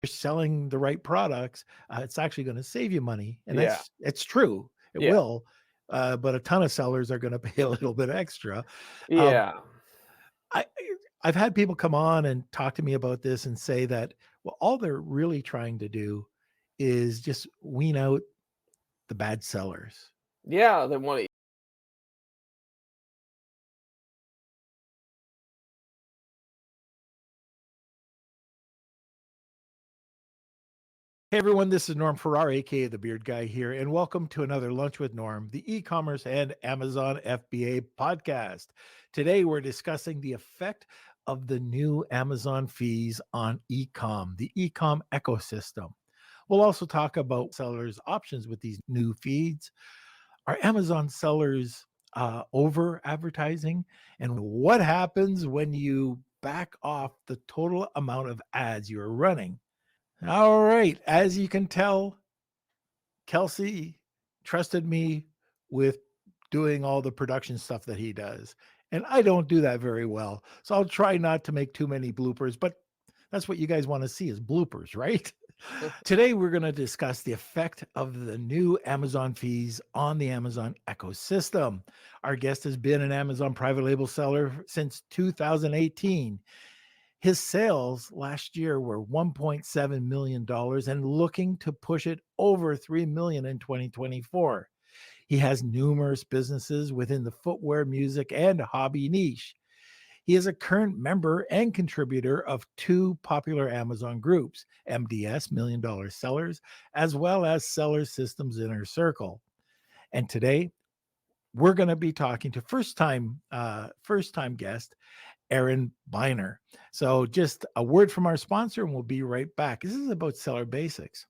you're selling the right products, it's actually going to save you money. And Yeah. it's true. It Yeah. will. But a ton of sellers are going to pay a little bit extra. Um, Yeah. I I've had people come on and talk to me about this and say that, well, all they're really trying to do is just wean out the bad sellers. Yeah, they want to. Hey everyone, this is Norm Farrar, aka the Beard Guy here, and welcome to another Lunch with Norm, the e-commerce and Amazon FBA podcast. Today we're discussing the effect of the new Amazon fees on e-com, the e-com ecosystem. We'll also talk about sellers' options with these new feeds. Are Amazon sellers over advertising? And what happens when you back off the total amount of ads you're running? All right. As you can tell, Kelsey trusted me with doing all the production stuff that he does. And I don't do that very well. So I'll try not to make too many bloopers, but that's what you guys want to see is bloopers, right? Today, we're going to discuss the effect of the new Amazon fees on the Amazon ecosystem. Our guest has been an Amazon private label seller since 2018. His sales last year were $1.7 million and looking to push it over $3 million in 2024. He has numerous businesses within the footwear, music, and hobby niche. He is a current member and contributor of two popular Amazon groups, MDS, Million Dollar Sellers, as well as Seller Systems Inner Circle. And today, we're going to be talking to first time guest Aaron Biner. So just a word from our sponsor, and we'll be right back. This is about seller basics.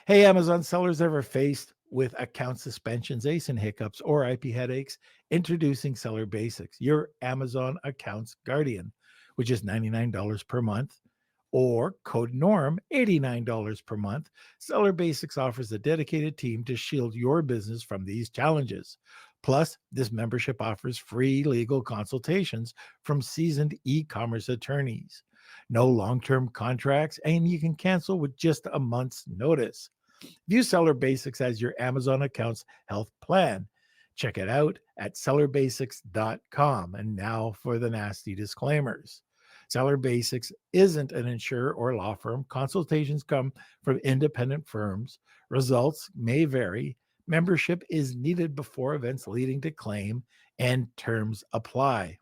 Hey, Amazon sellers ever faced with account suspensions, ASIN hiccups, or IP headaches? Introducing Seller Basics, your Amazon accounts guardian, which is $99 per month, or code NORM, $89 per month. Seller Basics offers a dedicated team to shield your business from these challenges. Plus, this membership offers free legal consultations from seasoned e-commerce attorneys. No long-term contracts, and you can cancel with just a month's notice. View Seller Basics as your Amazon account's health plan. Check it out at sellerbasics.com. And now for the nasty disclaimers. Seller Basics isn't an insurer or law firm. Consultations come from independent firms. Results may vary. Membership is needed before events leading to claim, and terms apply.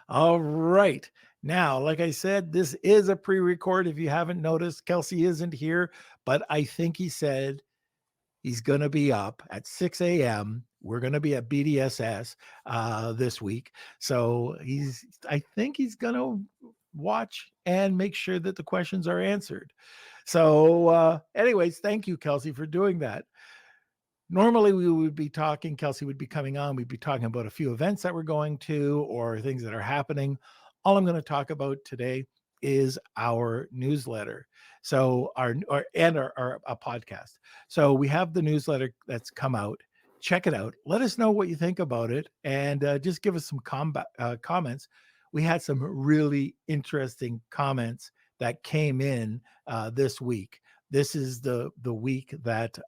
All right. Now, like I said, this is a pre-record. If you haven't noticed, Kelsey isn't here, but I think he said he's going to be up at 6 a.m. We're going to be at BDSS this week. So I think he's going to watch and make sure that the questions are answered. So anyways, thank you, Kelsey, for doing that. Normally we would be talking, Kelsey would be coming on, we'd be talking about a few events that we're going to or things that are happening. All I'm going to talk about today is our newsletter. So our podcast. So we have the newsletter that's come out. Check it out. Let us know what you think about it, and just give us some comments. We had some really interesting comments that came in this week. This is the week that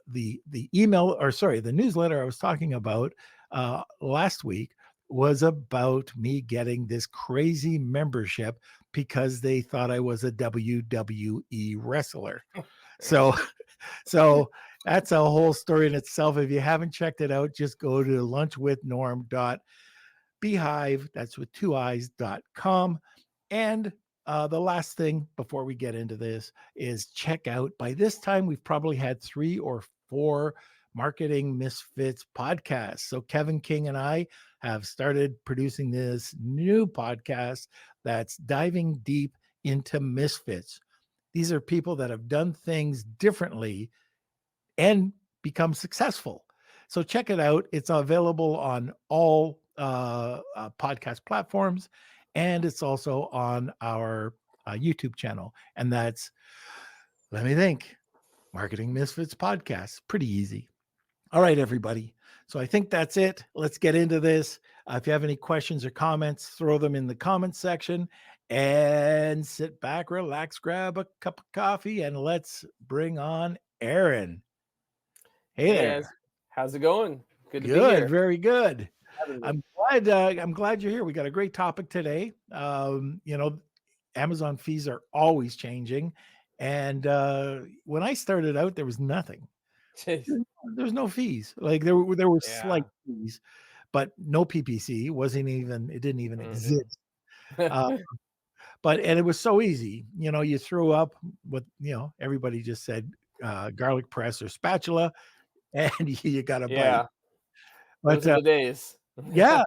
the email, or sorry, the newsletter I was talking about last week was about me getting this crazy membership because they thought I was a WWE wrestler. So so that's a whole story in itself. If you haven't checked it out, just go to lunchwithnorm.beehive, that's with two eyes.com. And the last thing before we get into this is check out, by this time, we've probably had 3 or 4 Marketing Misfits podcasts. So Kevin King and I have started producing this new podcast that's diving deep into misfits. These are people that have done things differently and become successful. So check it out. It's available on all podcast platforms, and it's also on our YouTube channel. And that's, let me think, Marketing Misfits Podcast. Pretty easy. All right, everybody. So I think that's it. Let's get into this. If you have any questions or comments, throw them in the comments section. and sit back, relax, grab a cup of coffee, and let's bring on Aaron. Hey Hey, there. how's it going? Good to be Good, here. very good. Having me. I'm glad you're here. We got a great topic today. Amazon fees are always changing, and when I started out, there was nothing. Jeez. There's no fees. Like there were slight Yeah. fees, but no PPC wasn't even. It didn't even hmm exist. Uh, and it was so easy. You threw up what everybody just said, garlic press or spatula, and you got a bite. Yeah. But Those are the days. yeah,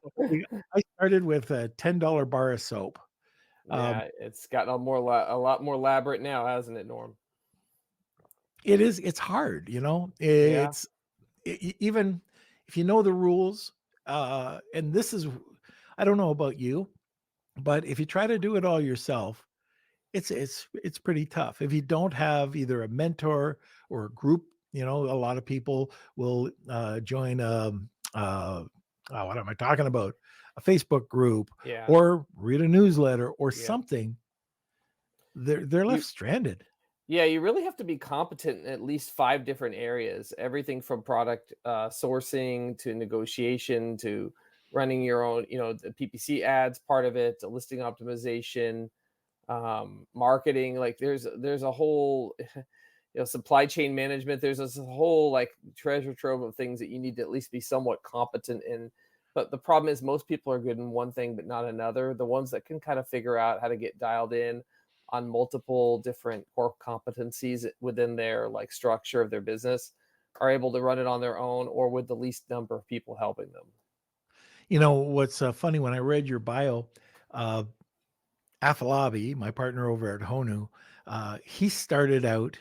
I started with a $10 bar of soap. Um, Yeah, it's gotten a lot more elaborate now, hasn't it, Norm? it's hard, Yeah. it's even if you know the rules, and this is, I don't know about you, but if you try to do it all yourself, it's pretty tough. If you don't have either a mentor or a group, a lot of people will join what am I talking about? A Facebook group Yeah. or read a newsletter or Yeah. something. They're left You stranded. yeah, you really have to be competent in at least 5 different areas. Everything from product sourcing to negotiation to running your own, the PPC ads part of it, to listing optimization, marketing. Like there's a whole supply chain management. There's this whole like treasure trove of things that you need to at least be somewhat competent in. But the problem is most people are good in one thing but not another. The ones that can kind of figure out how to get dialed in on multiple different core competencies within their like structure of their business are able to run it on their own or with the least number of people helping them. What's funny, when I read your bio, uh, Afalabi, my partner over at Honu, he started out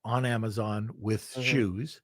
on Amazon with hmm shoes.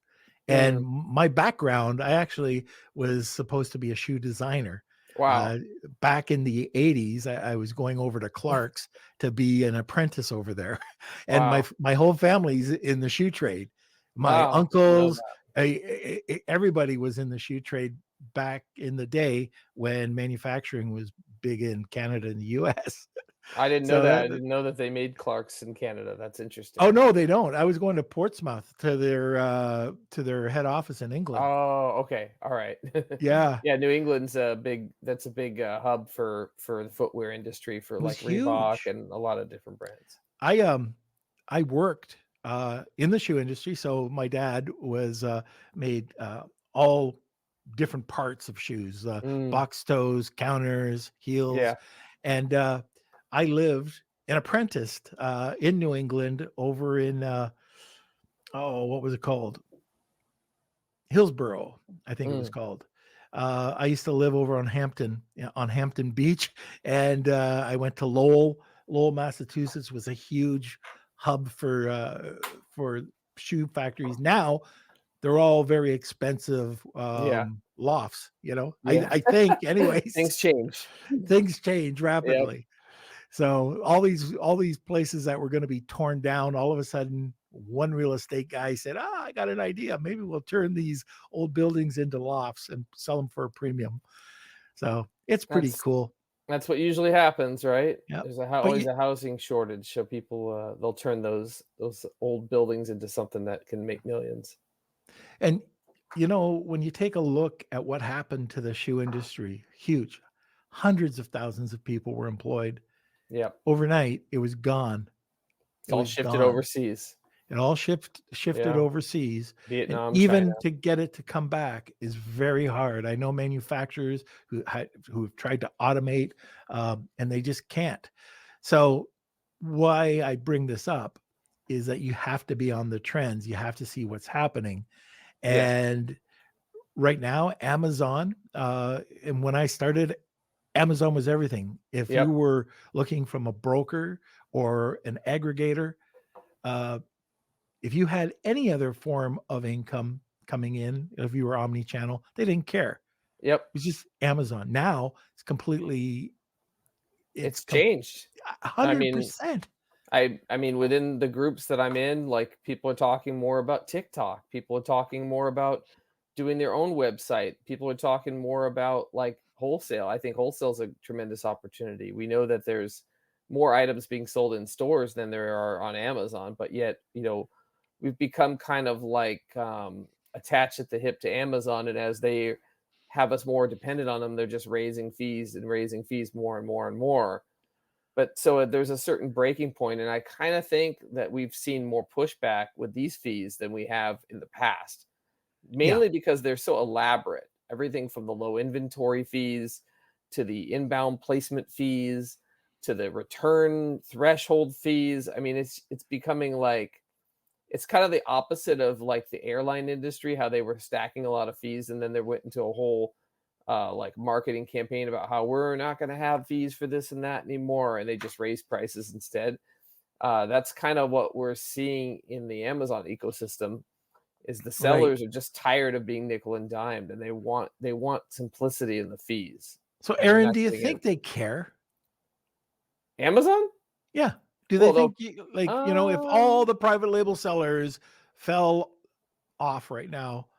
And Mm, my background, I actually was supposed to be a shoe designer. wow. Uh, Back in the 80s, I was going over to Clark's to be an apprentice over there. And my Wow. my whole family's in the shoe trade. My Wow. Didn't know uncles, that. everybody was in the shoe trade back in the day when manufacturing was big in Canada and the US. I didn't know So that. I that didn't know that they made Clarks in Canada. That's Oh, interesting. no, they don't. I was going to Portsmouth to their head office in England. Oh, okay. All right. Yeah, Yeah, New England's a big that's a big hub for the footwear industry for it was like Reebok huge. and a lot of different brands. I, um, I worked, in the shoe industry, so my dad was, made, all different parts of shoes, Mm, box toes, counters, heels, yeah. and, I lived and apprenticed, in New England over in, what was it called? Hillsboro, I think it was Mm, called. I used to live over on Hampton Beach, and I went to Lowell. Lowell, Massachusetts was a huge hub for shoe factories. Now they're all very expensive yeah. lofts. Yeah. I think, anyways, Things change. things change Yep. rapidly. So all these places that were going to be torn down, all of a sudden, one real estate guy said, I got an idea. Maybe we'll turn these old buildings into lofts and sell them for a premium." So it's pretty That's cool. that's what usually happens, right? Yeah. There's But always a housing shortage, so people they'll turn those old buildings into something that can make millions. and when you take a look at what happened to the shoe industry, huge. Hundreds of thousands of people were employed. Yep. Overnight, it was gone. It's It all was shifted gone. overseas. It all shifted Yeah. overseas, and Vietnam, China. even to get it to come back is very hard. I know manufacturers who have tried to automate, and they just can't. So, why I bring this up is that you have to be on the trends. You have to see what's happening. Yes. And right now, Amazon, and when I started, Amazon was everything. If you Yep. were looking from a broker or an aggregator, uh, if you had any other form of income coming in, if you were omni-channel, they didn't care. Yep. It's just Amazon. Now it's completely it's It's com changed. I mean, 100%. I mean, within the groups that I'm in, like people are talking more about TikTok. People are talking more about doing their own website. People are talking more about like wholesale. I think wholesale is a tremendous opportunity. We know that there's more items being sold in stores than there are on Amazon, but yet, we've become kind of like attached at the hip to Amazon, and as they have us more dependent on them, they're just raising fees and raising fees more and more and more. But so there's a certain breaking point, and I kind of think that we've seen more pushback with these fees than we have in the past, Yeah. mainly because they're so elaborate. Everything from the low inventory fees to the inbound placement fees to the return threshold fees. I mean, it's becoming like it's kind of the opposite of like the airline industry, how they were stacking a lot of fees and then they went into a whole like marketing campaign about how we're not going to have fees for this and that anymore, and they just raise prices instead. That's kind of what we're seeing in the Amazon ecosystem is the Right. sellers are just tired of being nickel and dimed, and they want simplicity in the fees, So, and they're Aaron, not do you getting it. think they care? Amazon? Yeah. Do they Well, think, they'll like, if all um, the private label sellers fell off right now,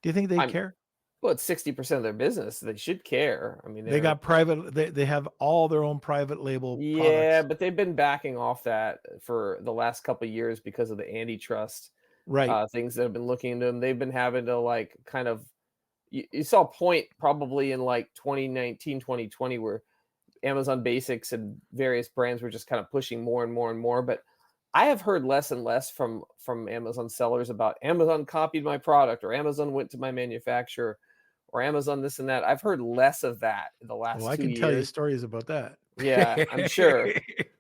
do you think they I'm care? well, it's 60% of their business. They should care. I mean, They they're got private, they have all their own private label yeah, products. but they've been backing off that for the last couple of years because of the antitrust Right. things that have been looking into them. They've been having to like kind of you saw a point probably in like 2019, 2020 where Amazon Basics and various brands were just kind of pushing more and more and more. But I have heard less and less from Amazon sellers about Amazon copied my product or Amazon went to my manufacturer or Amazon this and that. I've heard less of that in the Well, last I two can tell you years. stories about that. Yeah, I'm sure.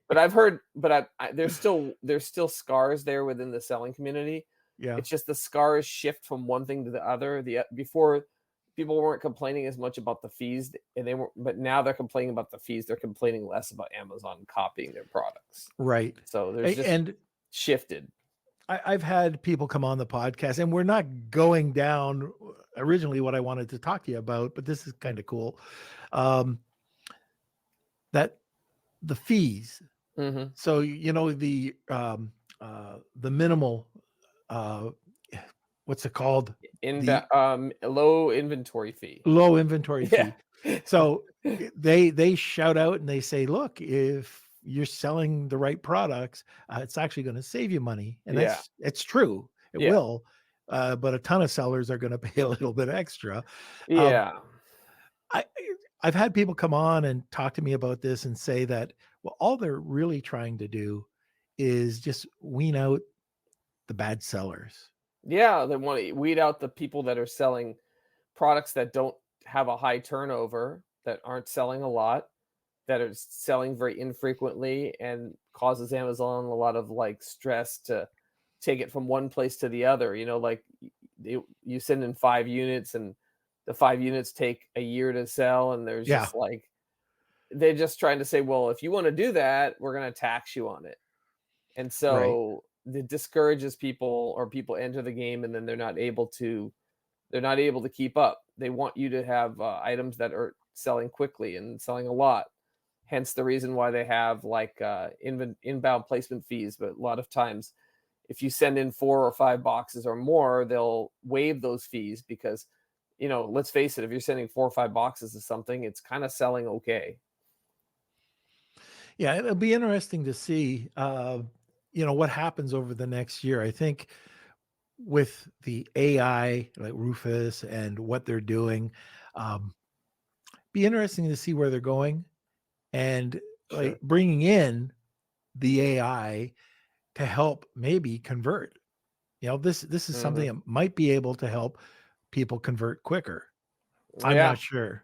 But I've heard, but there's still scars there within the selling community. Yeah. It's just the scars shift from one thing to the other. Before people weren't complaining as much about the fees, and they were, but now they're complaining about the fees. They're complaining less about Amazon copying their products. Right. So there's just And shifted. I've had people come on the podcast, and we're not going down originally what I wanted to talk to you about, but this is kind of cool. Um, that the fees. Hmm. So, the minimal, uh, what's it called? The Low inventory fee. low inventory Yeah. fee. So they shout out and they say, look, if you're selling the right products, it's actually going to save you money, and Yeah. it's true. It Yeah. will, but a ton of sellers are going to pay a little bit extra. Um, Yeah. I I've had people come on and talk to me about this and say that, well, all they're really trying to do is just wean out the bad sellers. Yeah. They want to weed out the people that are selling products that don't have a high turnover, that aren't selling a lot, that are selling very infrequently and causes Amazon a lot of like stress to take it from one place to the other. Like you send in 5 units and the 5 units take a year to sell, and there's Yeah, just like they're just trying to say, well, if you want to do that, we're going to tax you on it. And right. so it discourages people, or people enter the game and then they're not able to keep up. They want you to have items that are selling quickly and selling a lot. Hence the reason why they have like inbound placement fees. But a lot of times, if you send in 4 or 5 boxes or more, they'll waive those fees because, let's face it, if you're sending 4 or 5 boxes of something, it's kind of selling okay. Yeah, it'll be interesting to see, what happens over the next year. I think with the AI, like Rufus and what they're doing, um, be interesting to see where they're going and like Sure. bringing in the AI to help maybe convert. This is something Hmm. that might be able to help people convert quicker. I'm Yeah. not sure.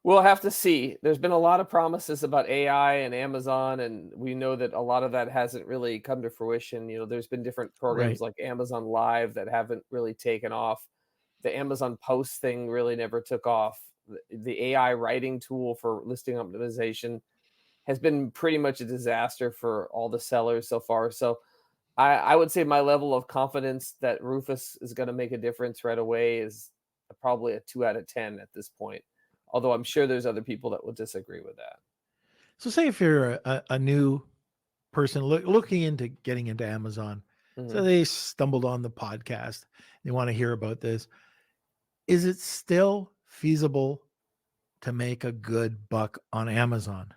We'll have to see. There's been a lot of promises about AI and Amazon, and we know that a lot of that hasn't really come to fruition. There's been different programs Right. like Amazon Live that haven't really taken off. The Amazon Post thing really never took off. The AI writing tool for listing optimization has been pretty much a disaster for all the sellers so far. So I would say my level of confidence that Rufus is going to make a difference right away is probably a 2 out of 10 at this point. Although I'm sure there's other people that will disagree with that. So say if you're a new person looking into getting into Amazon, so Mhm. they stumbled on the podcast, they want to hear about this. Is it still feasible to make a good buck on Amazon?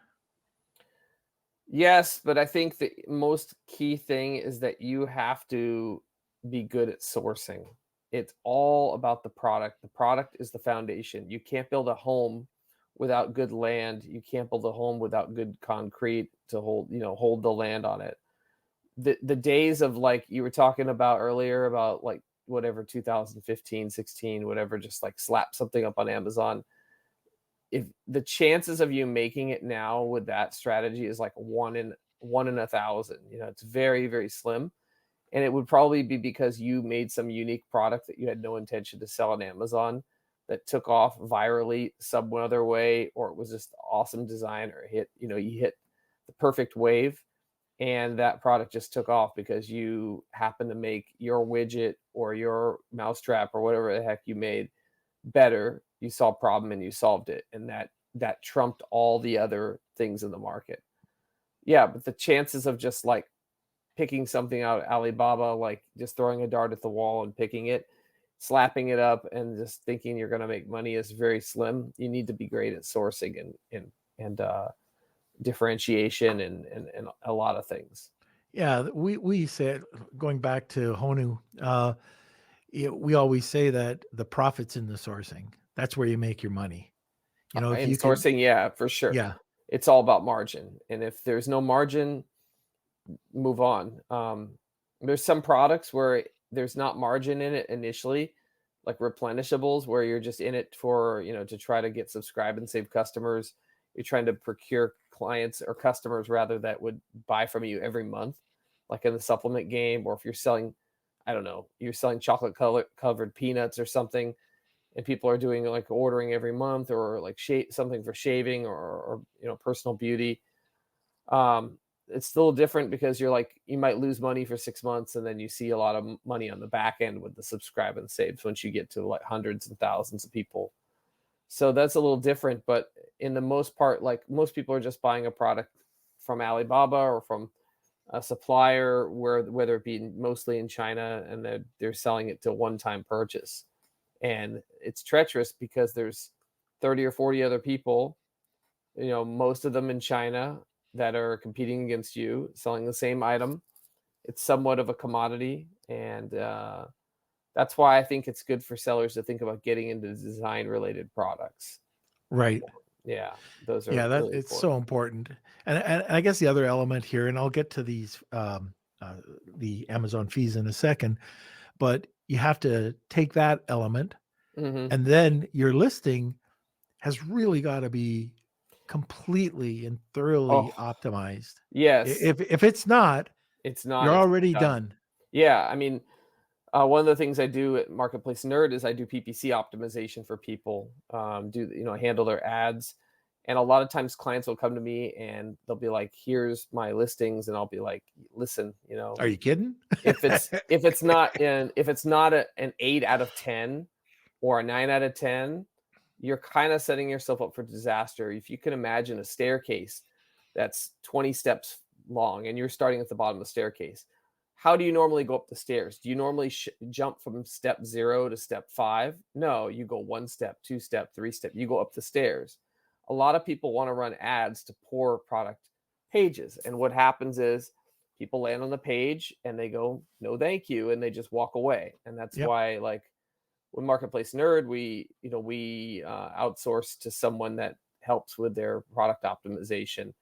Yes, but I think the most key thing is that you have to be good at sourcing. It's all about the product. The product is the foundation. You can't build a home without good land. You can't build a home without good concrete to hold the land on it. The days of, like, you were talking about earlier about, like, whatever 2015, 16, whatever, just like slap something up on Amazon. If the chances of you making it now with that strategy is like one in a thousand, it's very, very slim. And it would probably be because you made some unique product that you had no intention to sell on Amazon that took off virally some other way, or it was just awesome design, or you hit the perfect wave, and that product just took off because you happened to make your widget or your mousetrap or whatever the heck you made better. You saw a problem and you solved it, and that trumped all the other things in the market. Yeah, but the chances of just like picking something out of Alibaba, like just throwing a dart at the wall and picking it, slapping it up, and just thinking you're going to make money is very slim. You need to be great at sourcing and differentiation and a lot of things. Yeah, we said, going back to Honu, we always say that the profit's in the sourcing. That's where you make your money. If In you can, sourcing, yeah, for sure. yeah, It's all about margin. And if there's no margin, move on. There's some products where there's not margin in it initially, like replenishables, where you're just in it for, to try to get subscribe and save customers. You're trying to procure clients or customers rather that would buy from you every month, like in the supplement game, or if you're selling, I don't know, you're selling covered peanuts or something, and people are doing like ordering every month, or like something for shaving, or personal beauty. It's still different because you might lose money for 6 months, and then you see a lot of money on the back end with the subscribe and saves once you get to like hundreds and thousands of people. So that's a little different, but in the most part, like, most people are just buying a product from Alibaba or from a supplier, whether it be mostly in China, and they're selling it to one-time purchase. And it's treacherous because there's 30 or 40 other people, most of them in China, that are competing against you, selling the same item. It's somewhat of a commodity, and that's why I think it's good for sellers to think about getting into design-related products. right. Yeah, those are Yeah, that really it's important. so important. And I guess the other element here, and I'll get to these the Amazon fees in a second, but you have to take that element, Mhm. and then your listing has really got to be completely and thoroughly Oh, optimized. yes. If it's not, It's not, you're it's already done. done. Yeah, I mean, one of the things I do at Marketplace Nerd is I do PPC optimization for people, handle their ads. And a lot of times clients will come to me and they'll be like, "Here's my listings," and I'll be like, "Listen, Are you kidding? an 8 out of 10 or a 9 out of 10, you're kind of setting yourself up for disaster. If you can imagine a staircase that's 20 steps long and you're starting at the bottom of the staircase, how do you normally go up the stairs? Do you normally jump from step 0 to step 5? No, you go 1 step, 2 step, 3 step. You go up the stairs. A lot of people want to run ads to poor product pages. And what happens is people land on the page and they go, "No, thank you," and they just walk away. And that's Yep. why, like, with Marketplace Nerd, we outsource to someone that helps with their product optimization,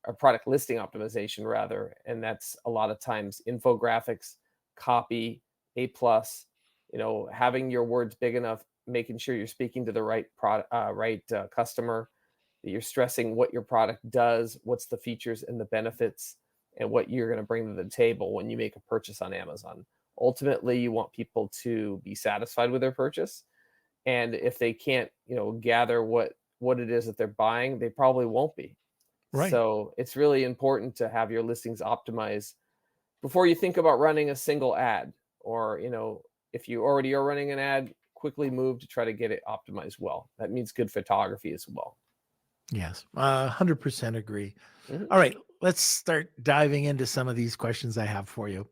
or product listing optimization rather. And that's a lot of times infographics, copy, A plus, having your words big enough, making sure you're speaking to the right product, customer, that you're stressing what your product does, what's the features and the benefits, and what you're going to bring to the table when you make a purchase on Amazon. Ultimately, you want people to be satisfied with their purchase. And if they can't, gather what it is that they're buying, they probably won't be. Right. So it's really important to have your listings optimized before you think about running a single ad. Or, if you already are running an ad, quickly move to try to get it optimized well. That means good photography as well. Yes. 100% agree. Mhm. All right, let's start diving into some of these questions I have for you.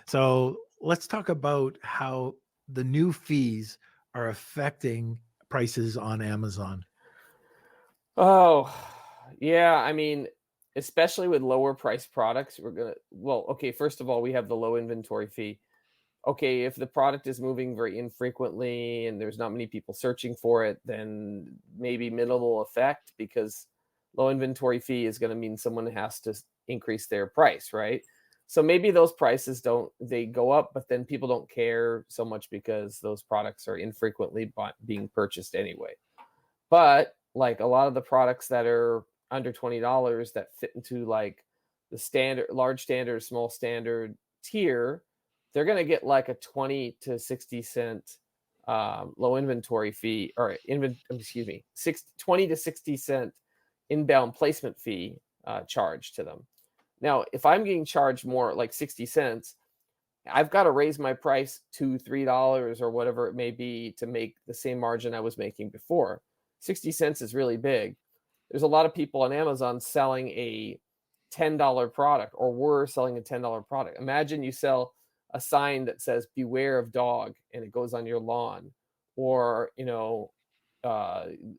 So let's talk about how the new fees are affecting prices on Amazon. Oh, yeah. I mean, especially with lower priced products, okay, first of all, we have the low inventory fee. Okay, if the product is moving very infrequently and there's not many people searching for it, then maybe minimal effect, because low inventory fee is going to mean someone has to increase their price, right? So maybe those prices don't they go up, but then people don't care so much because those products are infrequently being purchased anyway. But like a lot of the products that are under $20 that fit into like the standard, large standard, small standard tier, they're going to get like a 20 to 60 cent low inventory fee, or excuse me, 20 to 60 cent inbound placement fee charged to them. Now, if I'm getting charged more, like 60 cents, I've got to raise my price to $3 or whatever it may be to make the same margin I was making before. 60 cents is really big. There's a lot of people on Amazon selling a $10 product, or were selling a $10 product. Imagine you sell a sign that says beware of dog and it goes on your lawn, or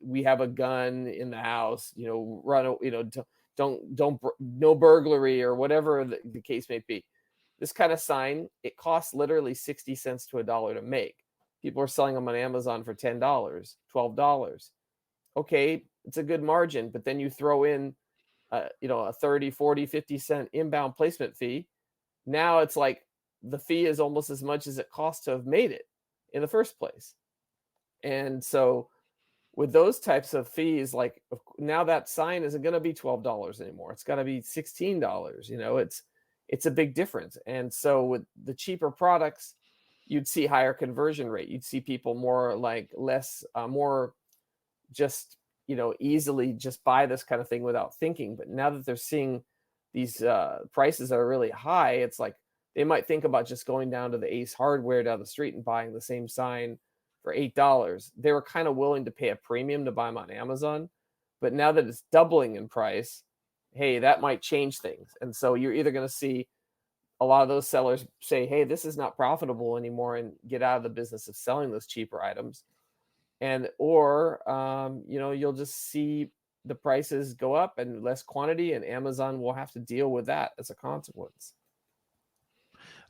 we have a gun in the house, run, don't no burglary, or whatever the case may be. This kind of sign, it costs literally 60 cents to $1 to make. People are selling them on Amazon for $10, $12. Okay, it's a good margin, but then you throw in a 30, 40, 50 cent inbound placement fee. Now it's like the fee is almost as much as it costs to have made it in the first place. And so with those types of fees, like now that sign isn't going to be $12 anymore. It's got to be $16. It's a big difference. And so with the cheaper products, you'd see higher conversion rate. You'd see people more like more just easily just buy this kind of thing without thinking. But now that they're seeing these prices that are really high, it's like they might think about just going down to the Ace Hardware down the street and buying the same sign for $8. They were kind of willing to pay a premium to buy them on Amazon, but now that it's doubling in price, hey, that might change things. And so you're either going to see a lot of those sellers say, hey, this is not profitable anymore, and get out of the business of selling those cheaper items. Or you'll just see the prices go up and less quantity, and Amazon will have to deal with that as a consequence.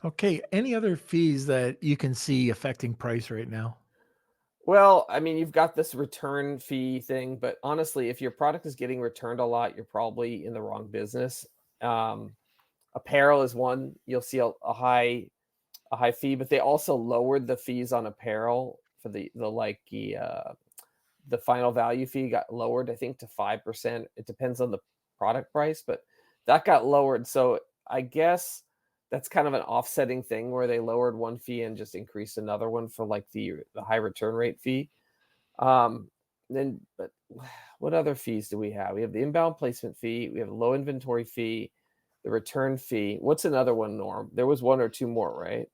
Okay. Any other fees that you can see affecting price right now? Well, I mean, you've got this return fee thing, but honestly, if your product is getting returned a lot, you're probably in the wrong business. Apparel is one. You'll see a high fee, but they also lowered the fees on apparel for the final value fee got lowered, I think, to 5%. It depends on the product price, but that got lowered. So I guess that's kind of an offsetting thing where they lowered one fee and just increased another one for like the high return rate fee. But what other fees do we have? We have the inbound placement fee, we have the low inventory fee, the return fee. What's another one, Norm? There was one or two more, right?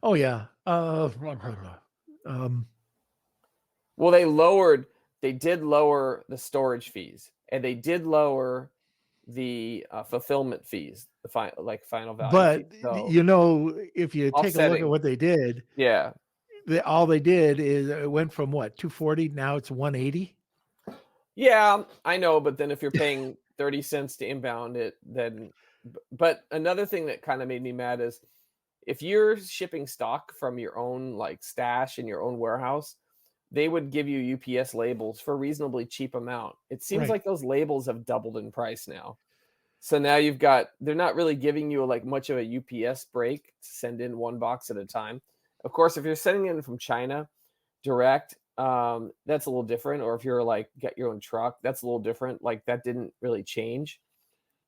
Oh yeah. Well, they did lower the storage fees, and they did lower the fulfillment fees, the final value fee. But So if you take a look at offsetting, what they did, yeah. all they did is it went from what, 240, now it's 180. Yeah, I know, but then if you're paying 30 cents to inbound it, but another thing that kind of made me mad is if you're shipping stock from your own like stash in your own warehouse, they would give you UPS labels for a reasonably cheap amount. It seems Right. like those labels have doubled in price now. So now they're not really giving you like much of a UPS break to send in one box at a time. Of course, if you're sending in from China direct, that's a little different. Or if you're like get your own truck, that's a little different. Like that didn't really change.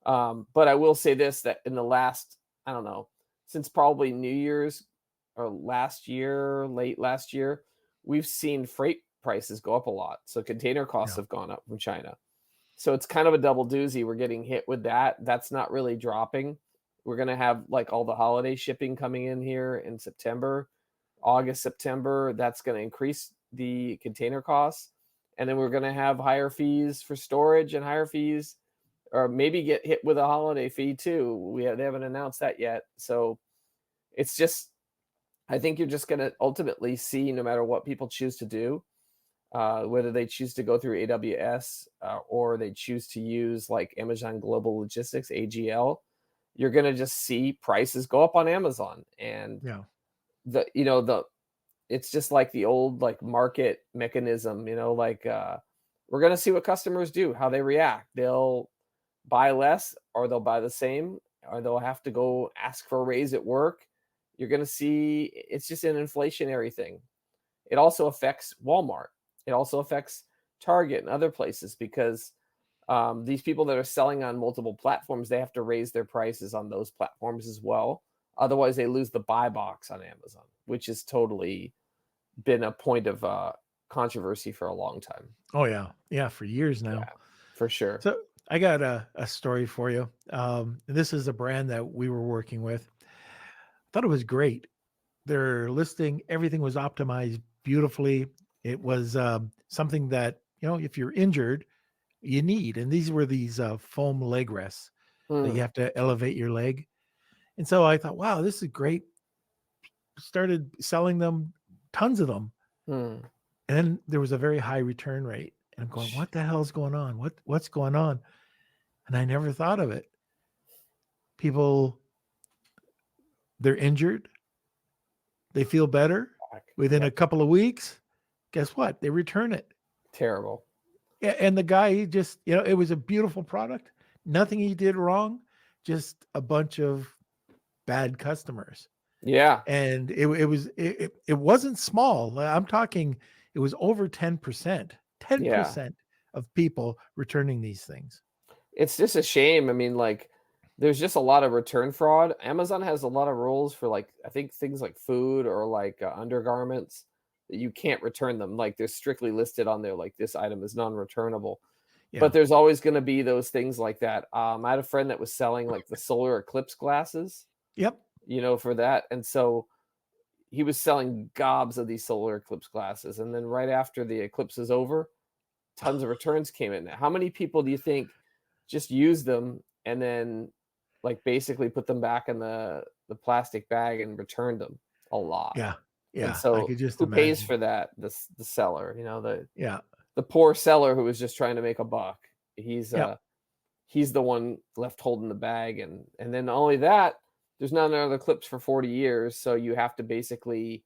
But I will say this, that in the last, I don't know, since probably New Year's or late last year, we've seen freight prices go up a lot. So container costs Yeah. have gone up from China. So it's kind of a double doozy. We're getting hit with that. That's not really dropping. We're going to have like all the holiday shipping coming in here in September, August, September. That's going to increase the container costs. And then we're going to have higher fees for storage and higher fees, or maybe get hit with a holiday fee too. They haven't announced that yet. So it's just, I think you're just going to ultimately see, no matter what people choose to do, whether they choose to go through AWS or they choose to use like Amazon Global Logistics, AGL, you're going to just see prices go up on Amazon. And Yeah. the it's just like the old like market mechanism, like we're going to see what customers do, how they react. They'll buy less, or they'll buy the same, or they'll have to go ask for a raise at work. You're going to see it's just an inflationary thing. It also affects Walmart. It also affects Target and other places because these people that are selling on multiple platforms, they have to raise their prices on those platforms as well. Otherwise, they lose the buy box on Amazon, which has totally been a point of controversy for a long time. Oh yeah. Yeah. For years now. Yeah, for sure. So I got a story for you. This is a brand that we were working with. Thought it was great. Their listing, everything was optimized beautifully. It was something that, if you're injured, you need. And these were these foam leg rests that you Hmm. have to elevate your leg. And so I thought, wow, this is great. Started selling them, tons of them. Hmm. And then there was a very high return rate. And I'm going, what the hell's going on? What's going on? And I never thought of it. People, they're injured, they feel better within Yeah, a couple of weeks. Guess what? They return it. terrible. Yeah, and the guy, he just, it was a beautiful product. Nothing he did wrong, just a bunch of bad customers. Yeah, And it wasn't small. I'm talking, it was over 10%. yeah. 10% of people returning these things. It's just a shame. I mean, like, there's just a lot of return fraud. Amazon has a lot of rules for like, I think things like food or like undergarments that you can't return them. Like, they're strictly listed on there, like this item is non-returnable. Yeah. But there's always going to be those things like that. I had a friend that was selling like the solar eclipse glasses, Yep. for that, and so he was selling gobs of these solar eclipse glasses, and then right after the eclipse is over, tons of returns came in. How many people do you think just used them and then like basically put them back in the plastic bag and returned them? A lot. Yeah. And Yeah. I so could just who pays imagine. for that? The seller, Yeah. the poor seller who was just trying to make a buck. He's Yep. he's the one left holding the bag, and then not only that, there's not another clips for 40 years, so you have to basically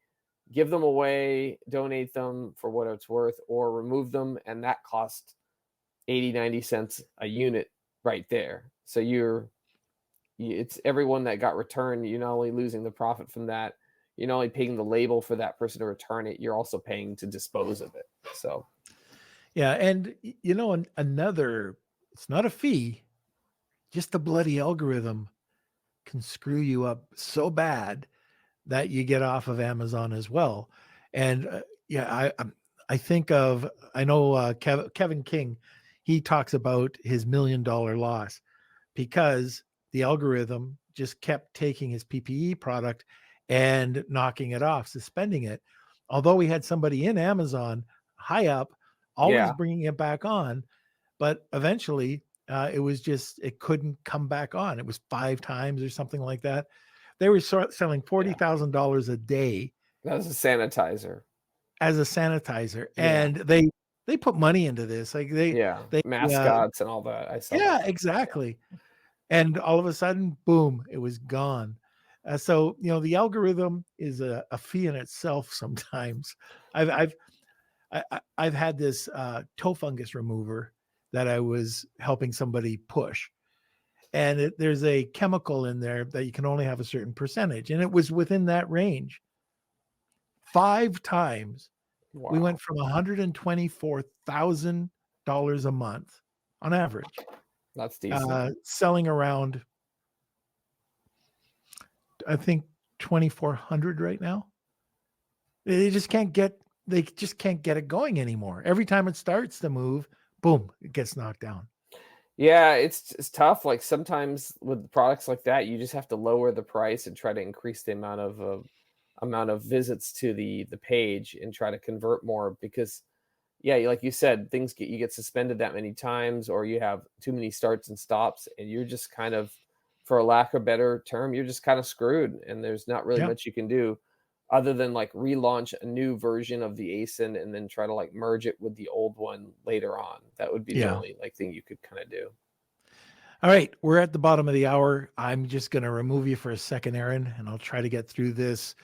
give them away, donate them for what it's worth, or remove them, and that costs 80-90 cents a unit right there. So it's everyone that got returned. You're not only losing the profit from that, you're not only paying the label for that person to return it, you're also paying to dispose of it. So Yeah. And, another, it's not a fee, just the bloody algorithm can screw you up so bad that you get off of Amazon as well. And yeah, I think of, I know Kevin King, he talks about his $1 million loss because the algorithm just kept taking his PPE product and knocking it off, suspending it. Although we had somebody in Amazon high up, always yeah, bringing it back on, but eventually it couldn't come back on. It was 5 times or something like that. They were selling yeah, $40,000 a day that was a sanitizer. as a sanitizer, Yeah, and they put money into this. Like yeah, they mascots and all that. I saw that. yeah, exactly. And all of a sudden, boom, it was gone. So the algorithm is a fee in itself. Sometimes I've I've I've had this toe fungus remover that I was helping somebody push, and there's a chemical in there that you can only have a certain percentage, and it was within that range. 5 times we Wow, went from $124,000 a month on average, that's decent. selling around, I think, 2,400 right now. They just can't get they just can't get it going anymore. Every time it starts to move, boom, it gets knocked down. Yeah, it's tough. Like sometimes with products like that, you just have to lower the price and try to increase the amount of visits to the page and try to convert more because yeah, like you said, you get suspended that many times or you have too many starts and stops and you're just kind of, for a lack of a better term, you're just kind of screwed and there's not really Yeah. much you can do. other than like relaunch a new version of the ASIN and then try to like merge it with the old one later on. That would be the Yeah. only like thing you could kind of do. All right, we're at the bottom of the hour. I'm just going to remove you for a second, Aaron, and I'll try to get through this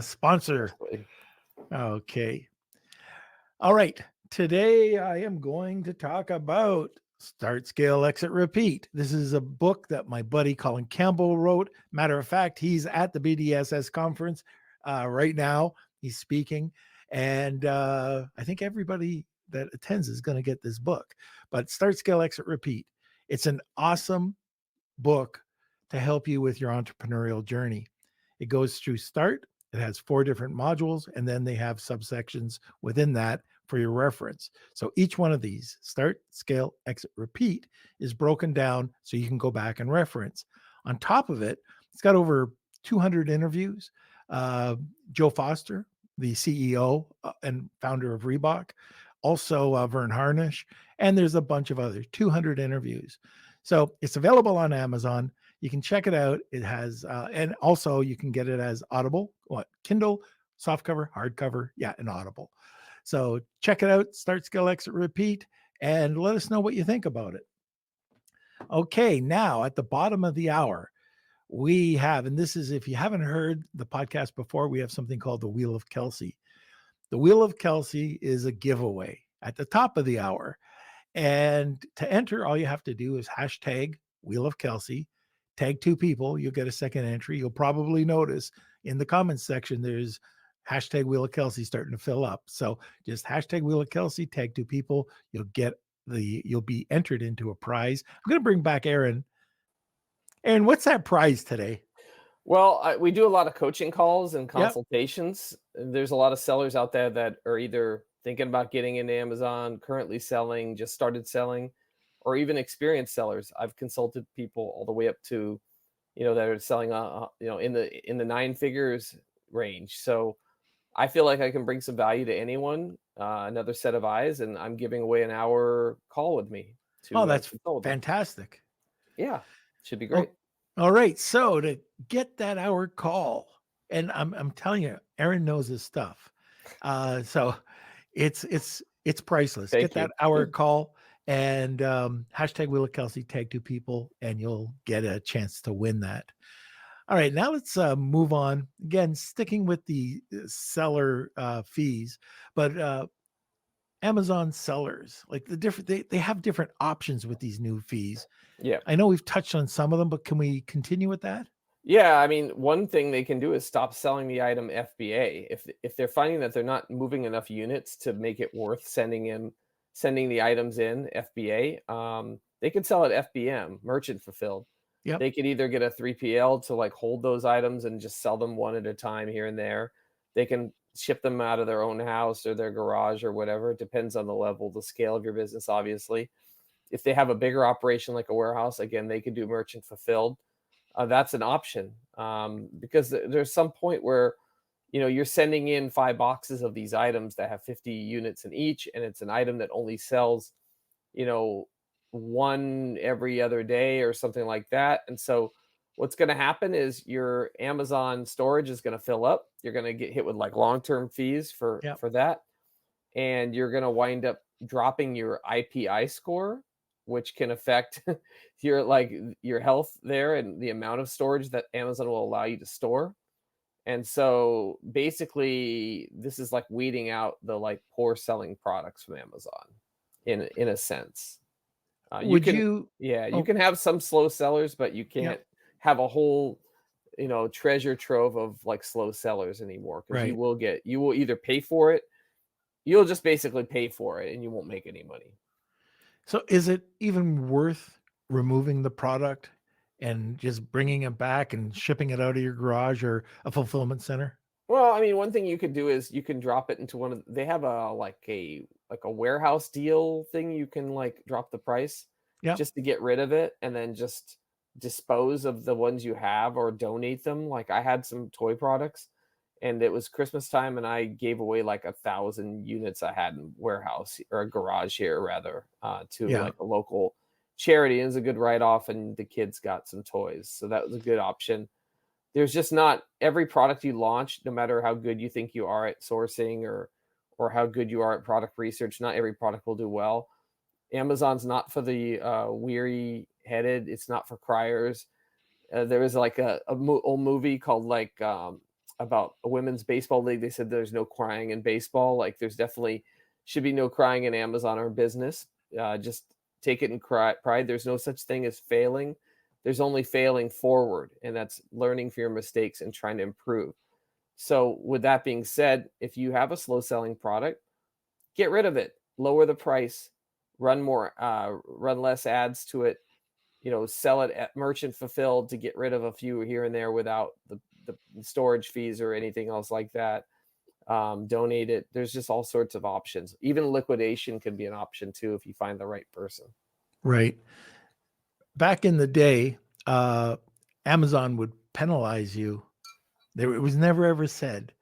sponsor. Absolutely. Okay. All right. Today I am going to talk about Start, Scale, Exit, Repeat. This is a book that my buddy Colin Campbell wrote. Matter of fact, he's at the BDSS conference right now. He's speaking. And I think everybody that attends is going to get this book. But Start, Scale, Exit, Repeat. It's an awesome book to help you with your entrepreneurial journey. It goes through Start. It has 4 different modules, and then they have subsections within that for your reference. So each one of these, Start, Scale, Exit, Repeat, is broken down so you can go back and reference. On top of it, it's got over 200 interviews. Joe Foster, the CEO and founder of Reebok, also Vern Harnish, and there's a bunch of others, 200 interviews. So it's available on Amazon. You can check it out. It has, and also you can get it as Audible, Kindle, softcover, hardcover, and Audible. So check it out. Start, Scale, Exit, Repeat, and let us know what you think about it. Okay, now at the bottom of the hour, we have, and this is if you haven't heard the podcast before, we have something called the Wheel of Kelsey. The Wheel of Kelsey is a giveaway at the top of the hour. And to enter, all you have to do is hashtag Wheel of Kelsey, tag 2 people, you'll get a second entry. You'll probably notice in the comments section, there's hashtag Wheel of Kelsey starting to fill up. So just hashtag Wheel of Kelsey, tag 2 people, you'll be entered into a prize. I'm going to bring back Aaron. Aaron, what's that prize today? Well, we do a lot of coaching calls and Yep. consultations. There's a lot of sellers out there that are either thinking about getting into Amazon, currently selling, just started selling, or even experienced sellers. I've consulted people all the way up to, that are selling, in the 9 figures range. So I feel like I can bring some value to anyone, another set of eyes, and I'm giving away an hour call with me Oh, to that's consult with them. fantastic. Yeah, should be great. All right. So to get that hour call, and I'm telling you, Aaron knows his stuff. So it's priceless. Thank Get that you. hour call and hashtag Wheel of Kelsey, tag 2 people, and you'll get a chance to win that. All right, now let's move on. Again, sticking with the seller fees, but Amazon sellers, like they have different options with these new fees. Yeah. I know we've touched on some of them, but can we continue with that? Yeah, I mean, one thing they can do is stop selling the item FBA. If they're finding that they're not moving enough units to make it worth sending the items in FBA, they could sell it FBM, merchant fulfilled. Yep. They could either get a 3PL to like hold those items and just sell them one at a time here and there. They can ship them out of their own house or their garage or whatever. It depends on the level, the scale of your business, obviously. If they have a bigger operation like a warehouse, again, they could do merchant fulfilled. That's an option, because there's some point where you're sending in 5 boxes of these items that have 50 units in each, and it's an item that only sells you know one every other day or something like that. And so what's going to happen is your Amazon storage is going to fill up. You're going to get hit with like long-term fees for Yep. that, and you're going to wind up dropping your IPI score, which can affect your health there and the amount of storage that Amazon will allow you to store. And so basically this is like weeding out the like poor selling products from Amazon in a sense. You Would can you? you Oh, can have some slow sellers, but you yep. can't have a whole treasure trove of like slow sellers anymore, because Right. you will either pay for it. You'll just basically pay for it and you won't make any money. So is it even worth removing the product and just bringing it back and shipping it out of your garage or a fulfillment center? Well, I mean, one thing you could do is you can drop it into they have a warehouse deal thing. You can like drop the price Yep. just to get rid of it and then just dispose of the ones you have or donate them. Like I had some toy products and it was Christmas time and I gave away like 1,000 units I had in warehouse or a garage here rather, to Yeah. like a local charity. It was a good write off and the kids got some toys. So that was a good option. there's just not every product you launch, no matter how good you think you are at sourcing or how good you are at product research, not every product will do well. Amazon's not for the weary-headed. It's not for criers. There was like old movie called like about a women's baseball league. They said there's no crying in baseball. Like there's definitely should be no crying in Amazon or business. Just take it in pride. There's no such thing as failing. There's only failing forward, and that's learning from your mistakes and trying to improve. So, with that being said, if you have a slow selling product, get rid of it, lower the price, run less ads to it, sell it at merchant fulfilled to get rid of a few here and there without the storage fees or anything else like that. Donate it. There's just all sorts of options. Even liquidation could be an option too if you find the right person. Right. Back in the day, Amazon would penalize you. It was never ever said,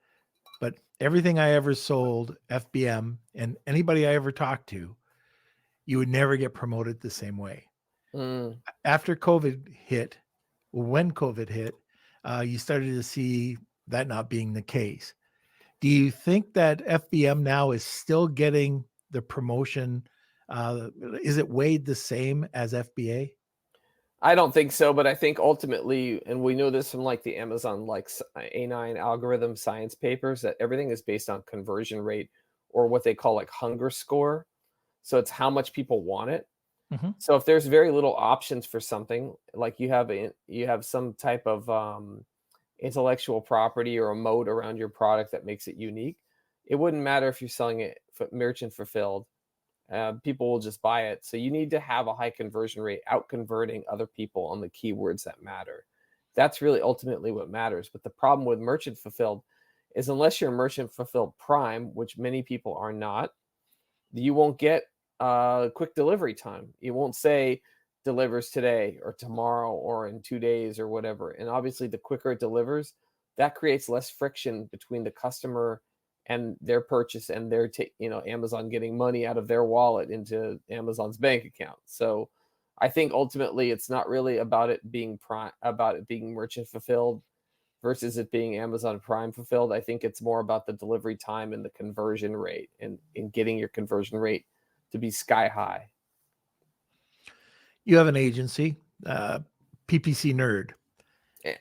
but everything I ever sold, FBM, and anybody I ever talked to, you would never get promoted the same way. After COVID hit, when COVID hit, you started to see that not being the case. Do you think that FBM now is still getting the promotion? Is it weighed the same as FBA? I don't think so, but I think ultimately, and we know this from like the Amazon like A9 algorithm science papers, that everything is based on conversion rate or what they call like hunger score. So it's how much people want it. Mm-hmm. So if there's very little options for something, like you have some type of intellectual property or a moat around your product that makes it unique, it wouldn't matter if you're selling it merchant fulfilled. People will just buy it. So you need to have a high conversion rate, out converting other people on the keywords that matter. That's really ultimately what matters. But the problem with merchant fulfilled is unless you're merchant fulfilled prime, which many people are not, you won't get quick delivery time. You won't say delivers today or tomorrow or in 2 days or whatever. And obviously, the quicker it delivers, that creates less friction between the customer and their purchase and their Amazon getting money out of their wallet into Amazon's bank account. So I think ultimately it's not really about it being merchant fulfilled versus it being Amazon Prime fulfilled. I think it's more about the delivery time and the conversion rate and getting your conversion rate to be sky high. You have an agency, PPC Nerd.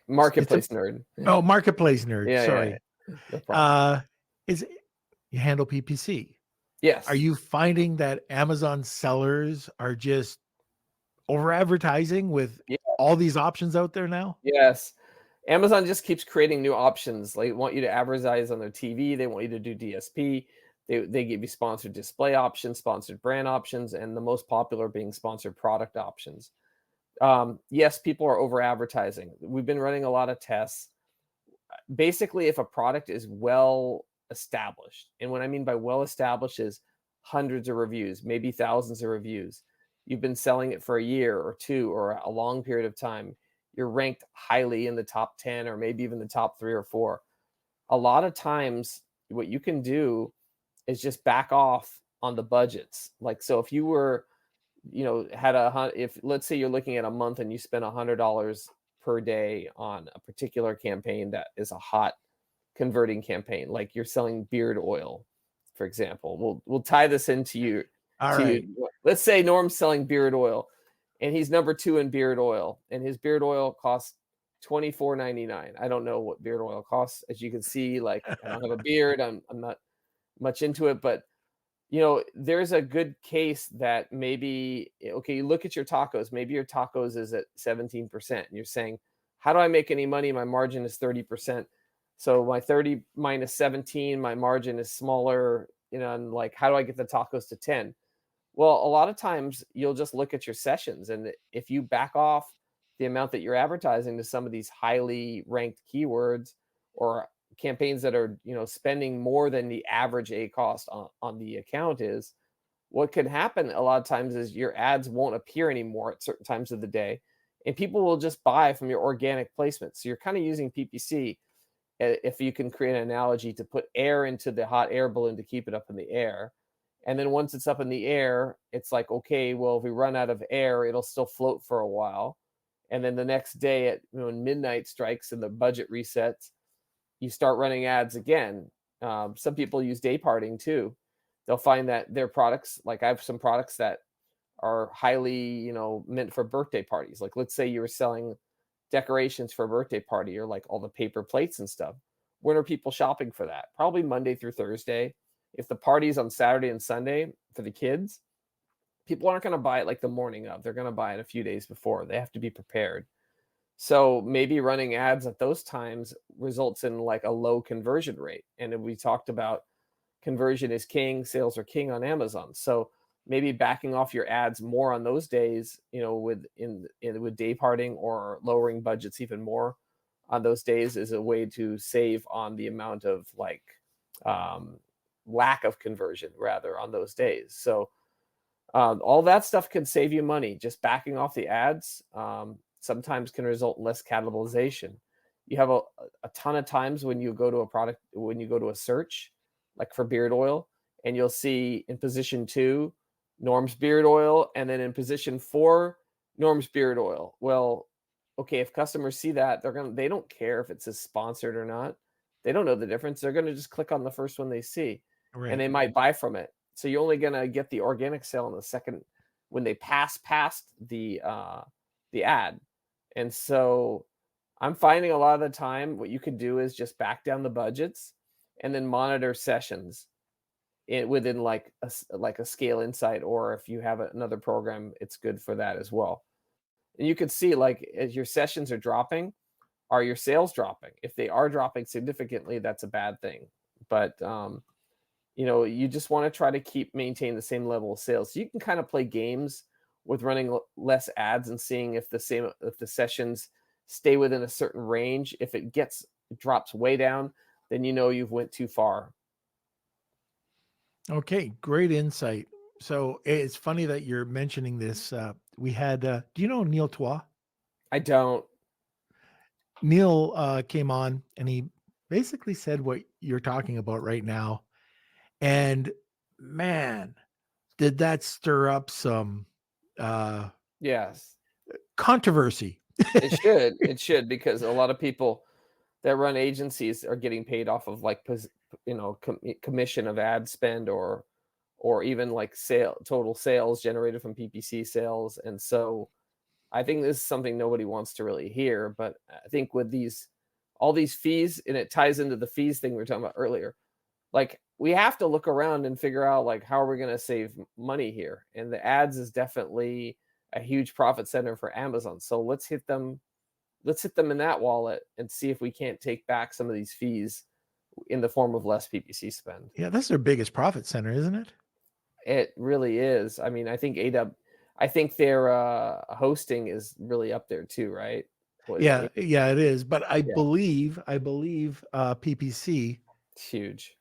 Marketplace Nerd. Oh, Marketplace Nerd. Yeah, Sorry. yeah. No problem. You handle PPC. Yes. Are you finding that Amazon sellers are just over advertising with all these options out there now? Yes. Amazon just keeps creating new options. They want you to advertise on their TV. They want you to do DSP. They give you sponsored display options, sponsored brand options, and the most popular being sponsored product options. Yes, people are over advertising. We've been running a lot of tests. Basically, if a product is well established, and what I mean by well established is hundreds of reviews, maybe thousands of reviews. You've been selling it for a year or two or a long period of time. You're ranked highly in the top 10 or maybe even the top 3 or 4. A lot of times, what you can do is just back off on the budgets. Like, so if you were, if let's say you're looking at a month and you spend $100 per day on a particular campaign that is a hot converting campaign, like you're selling beard oil, for example. We'll tie this into you. All right. Let's say Norm's selling beard oil, and he's number 2 in beard oil, and his beard oil costs $24.99. I don't know what beard oil costs, as you can see. Like, I don't have a beard. I'm not much into it, but there's a good case that maybe, okay, you look at your tacos. Maybe your tacos is at 17%, and you're saying, how do I make any money? My margin is 30%. So my 30 minus 17, my margin is smaller, and like, how do I get the tacos to 10? Well, a lot of times you'll just look at your sessions, and if you back off the amount that you're advertising to some of these highly ranked keywords or campaigns that are, spending more than the average cost on the account is, what can happen a lot of times is your ads won't appear anymore at certain times of the day, and people will just buy from your organic placement. So you're kind of using PPC, if you can create an analogy, to put air into the hot air balloon to keep it up in the air. And then once it's up in the air, it's like, okay, well, if we run out of air, it'll still float for a while. And then the next day at when midnight strikes and the budget resets, you start running ads again. Some people use day parting too. They'll find that their products, like I have some products that are highly, meant for birthday parties. Like let's say you were selling decorations for a birthday party or like all the paper plates and stuff. When are people shopping for that? Probably Monday through Thursday. If the party's on Saturday and Sunday for the kids, people aren't going to buy it like the morning of. They're going to buy it a few days before. They have to be prepared. So maybe running ads at those times results in like a low conversion rate. And we talked about conversion is king, sales are king on Amazon. So maybe backing off your ads more on those days, with day parting or lowering budgets even more on those days is a way to save on the amount of um, lack of conversion rather on those days. So all that stuff can save you money. Just backing off the ads sometimes can result in less cannibalization. You have a ton of times when you go to a product, when you go to a search, like for beard oil, and you'll see in position 2, Norm's beard oil, and then in position 4, Norm's beard oil. Well, okay, if customers see that, they don't care if it says sponsored or not. They don't know the difference. They're gonna just click on the first one they see, and Right. they might buy from it. So you're only gonna get the organic sale in the second when they pass past the ad. And so I'm finding a lot of the time what you could do is just back down the budgets and then monitor sessions within like a Scale Insight, or if you have another program, it's good for that as well. And you could see like as your sessions are dropping, are your sales dropping? If they are dropping significantly, that's a bad thing. But you just want to try to maintain the same level of sales. So you can kind of play games with running less ads and seeing if the sessions stay within a certain range. If it drops way down, then you've went too far. Okay, great insight. So it's funny that you're mentioning this. We had, do you know Neil Twa? I don't. Neil came on and he basically said what you're talking about right now. And man, did that stir up some Yes, controversy. it should. It should, because a lot of people that run agencies are getting paid off of like commission of ad spend, or even like total sales generated from PPC sales. And so I think this is something nobody wants to really hear. But I think with all these fees, and it ties into the fees thing we were talking about earlier, like we have to look around and figure out like how are we going to save money here. And the ads is definitely a huge profit center for Amazon. So let's hit them in that wallet and see if we can't take back some of these fees in the form of less PPC spend. Yeah, that's their biggest profit center, isn't it? It really is. I mean, I think their hosting is really up there too, right? Yeah, yeah, it is. But I Yeah, believe PPC, it's huge.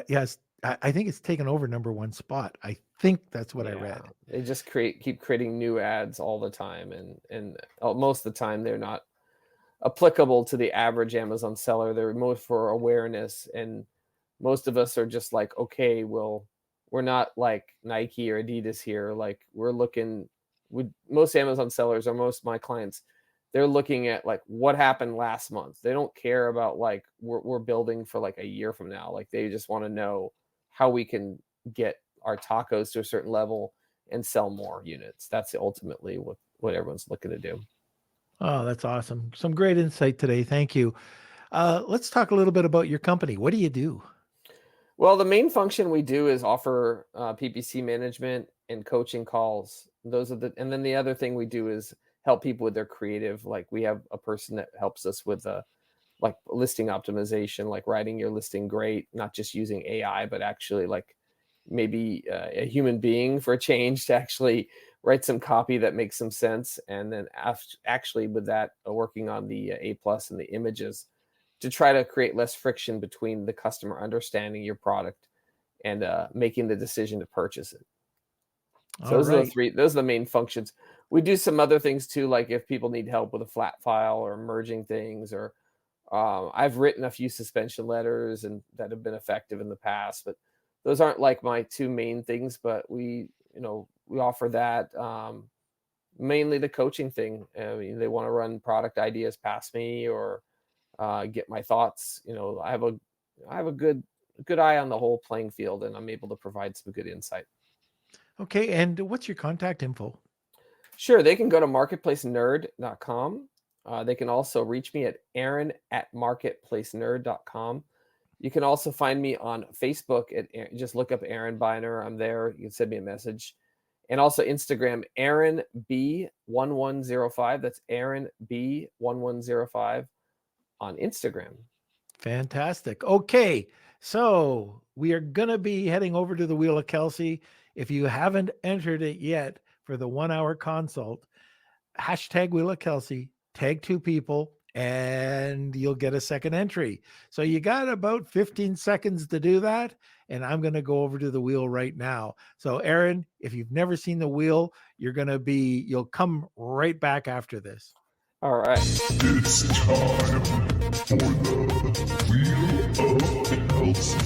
yes, I think it's taken over number one spot. I think that's what I Yeah, read. they just keep creating new ads all the time, and most of the time they're not applicable to the average Amazon seller. They're more for awareness, and most of us are just like, okay, well, we're not like Nike or Adidas here. Like we're looking with most Amazon sellers, or most of my clients, they're looking at like what happened last month. They don't care about like we're building for like a year from now. Like they just want to know how we can get our tacos to a certain level and sell more units. That's ultimately what everyone's looking to do. Oh, that's awesome. Some great insight today. Thank you. Let's talk a little bit about your company. What do you do? Well, the main function we do is offer PPC management and coaching calls. And then the other thing we do is help people with their creative. Like we have a person that helps us with like listing optimization, like writing your listing great, not just using AI, but actually like maybe a human being for a change to actually write some copy that makes some sense. And then actually with that, working on the A plus and the images to try to create less friction between the customer understanding your product and making the decision to purchase it. So All right. those are the main functions. We do some other things too, like if people need help with a flat file or merging things, or I've written a few suspension letters and that have been effective in the past, but those aren't like my two main things. But we offer that. mainly the coaching thing. I mean, they want to run product ideas past me, or get my thoughts. I have a good eye on the whole playing field, and I'm able to provide some good insight. Okay. And what's your contact info? Sure, they can go to marketplacenerd.com. They can also reach me at aaron@marketplacenerd.com. You can also find me on Facebook just look up Aaron Biner. I'm there. You can send me a message. And also Instagram, Aaron B1105. That's Aaron B1105 on Instagram. Fantastic. Okay. So we are going to be heading over to the Wheel of Kelsey. If you haven't entered it yet for the 1 hour consult, hashtag Wheel of Kelsey, tag 2 people, and you'll get a second entry. So you got about 15 seconds to do that. And I'm going to go over to the wheel right now. So Aaron, if you've never seen the wheel, you'll come right back after this. All right. It's time for the Wheel of Kelsey.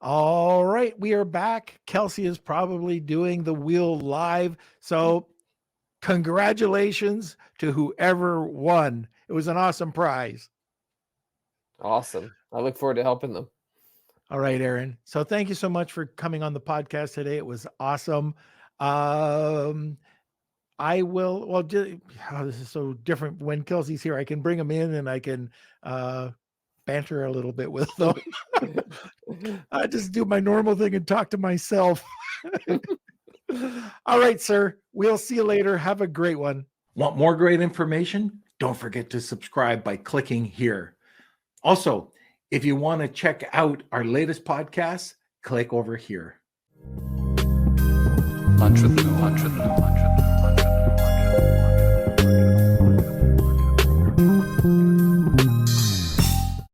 All right, we are back. Kelsey is probably doing the wheel live. So congratulations to whoever won. It was an awesome prize. Awesome. I look forward to helping them. All right, Aaron. So thank you so much for coming on the podcast today. It was awesome. I will, this is so different. When Kelsey's here, I can bring him in and I can banter a little bit with them. I just do my normal thing and talk to myself. All right, sir. We'll see you later. Have a great one. Want more great information? Don't forget to subscribe by clicking here. Also, if you want to check out our latest podcast, click over here. Lunch with Norm.